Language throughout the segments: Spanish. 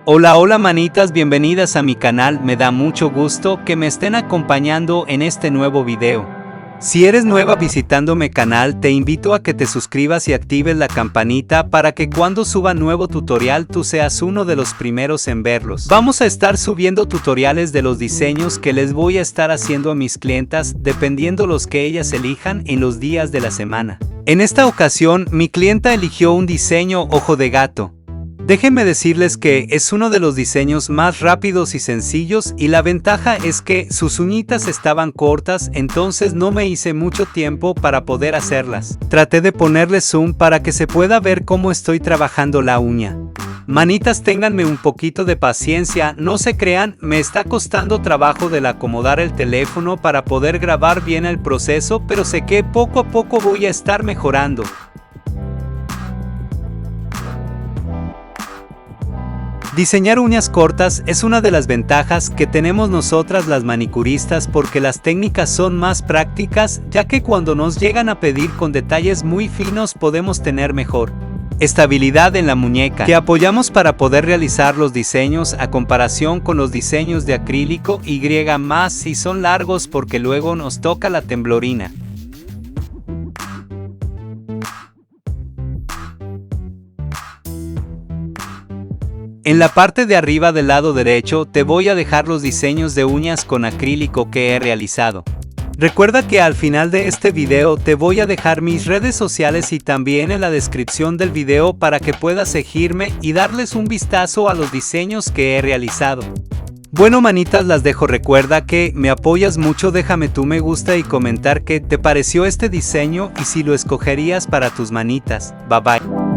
Hola, hola manitas, bienvenidas a mi canal, me da mucho gusto que me estén acompañando en este nuevo video. Si eres nueva visitando mi canal, te invito a que te suscribas y actives la campanita para que cuando suba nuevo tutorial tú seas uno de los primeros en verlos. Vamos a estar subiendo tutoriales de los diseños que les voy a estar haciendo a mis clientas dependiendo los que ellas elijan en los días de la semana. En esta ocasión, mi clienta eligió un diseño ojo de gato. Déjenme decirles que es uno de los diseños más rápidos y sencillos y la ventaja es que sus uñitas estaban cortas, entonces no me hice mucho tiempo para poder hacerlas. Traté de ponerle zoom para que se pueda ver cómo estoy trabajando la uña. Manitas, ténganme un poquito de paciencia, no se crean, me está costando trabajo del acomodar el teléfono para poder grabar bien el proceso, pero sé que poco a poco voy a estar mejorando. Diseñar uñas cortas es una de las ventajas que tenemos nosotras las manicuristas porque las técnicas son más prácticas, ya que cuando nos llegan a pedir con detalles muy finos podemos tener mejor estabilidad en la muñeca, que apoyamos para poder realizar los diseños a comparación con los diseños de acrílico y más si son largos porque luego nos toca la temblorina. En la parte de arriba del lado derecho te voy a dejar los diseños de uñas con acrílico que he realizado. Recuerda que al final de este video te voy a dejar mis redes sociales y también en la descripción del video para que puedas seguirme y darles un vistazo a los diseños que he realizado. Bueno manitas, las dejo, recuerda que me apoyas mucho, déjame tu me gusta y comentar qué te pareció este diseño y si lo escogerías para tus manitas. Bye bye.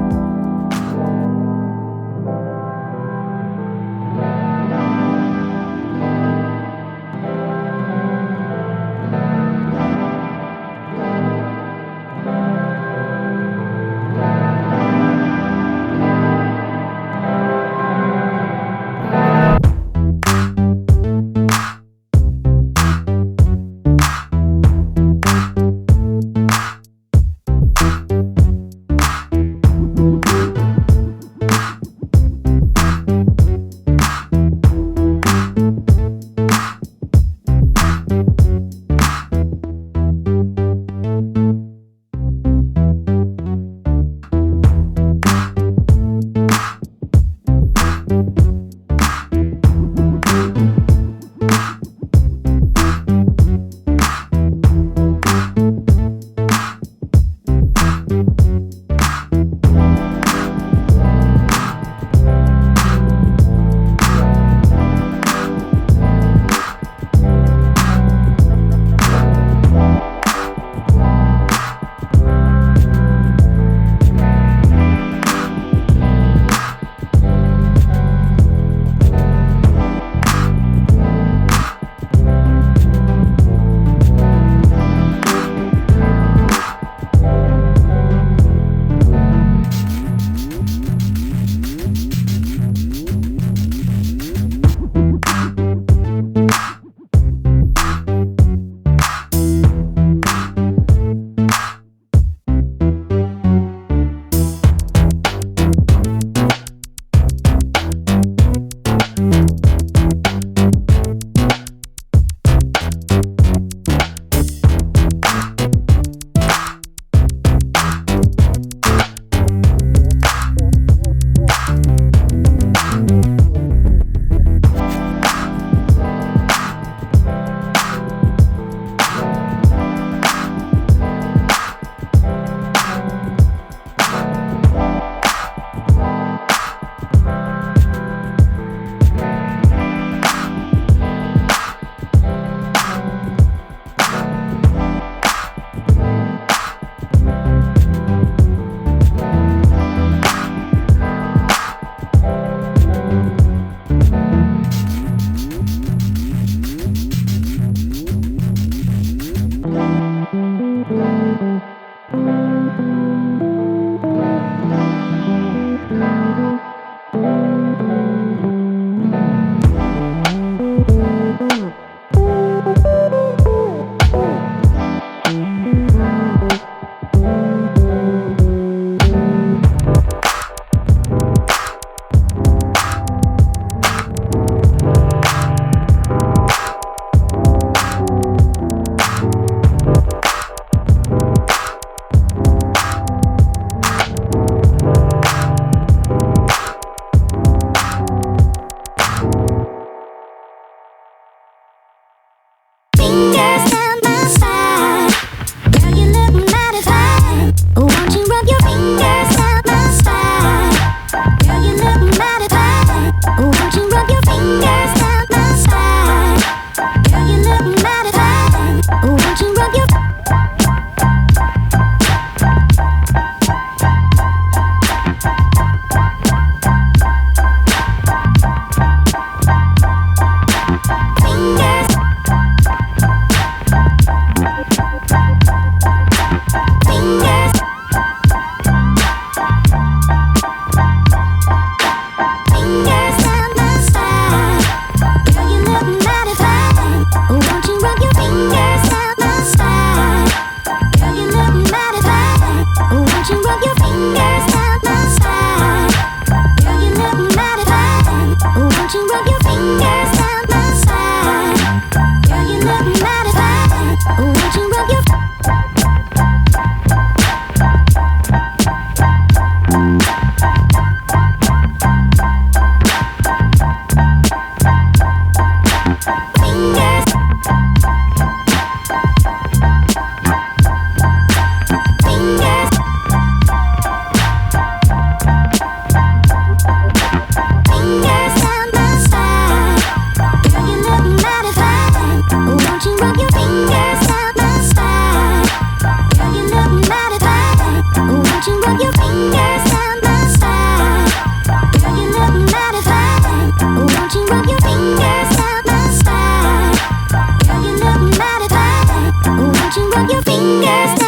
fingers.